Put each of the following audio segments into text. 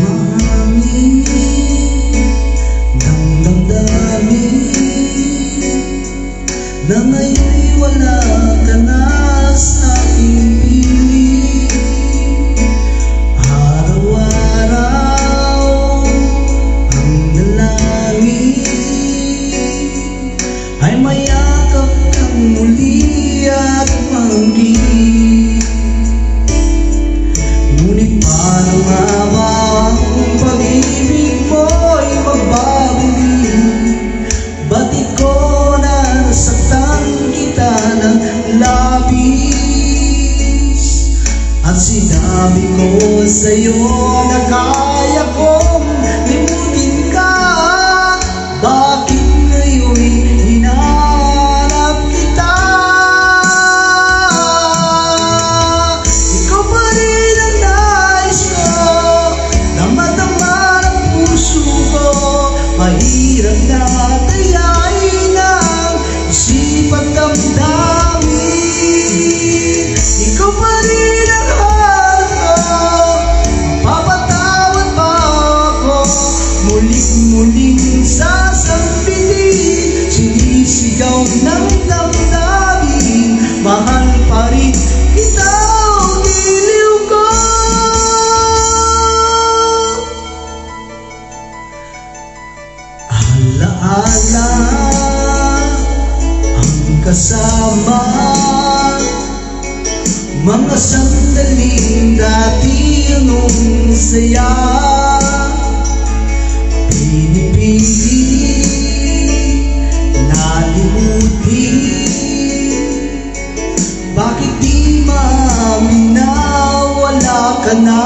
Umamin ng damdamin na ngayon'y wala ka na sa aking piling. Araw-araw ang dalangin ay mayakap kang muli at manggigil. Ngunit paano nga ba ang pag-ibig mo'y magbabalik? Ba't ikaw na nasaktan kita ng labis? At sinabi ko sa'yo na kaya kong limutin ka. Bakit ngayon'y hinanap kita? Ikaw pa rin ang nais ko na madama ng puso ko. Mahirap na tayain ang isip at damdamin. Ikaw pa rin ang hanap ko, mapapatawad ba ako? Muling-muling sasambitin, sinisigaw ng damdamin, mahal pa rin kita o giliw ko. Alaala ang kasama, mga sandaling dati anong saya. Pinipilit nalimutin, bakit di maamin na wala ka na?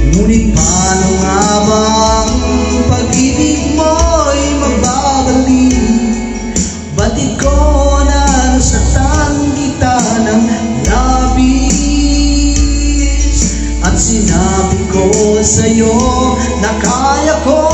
Ngunit paano nga ba ang pag-ibig mo'y magbabalik? Ba't ikaw na nasaktan kita ng labis? At sinabi ko sa'yo na kaya ko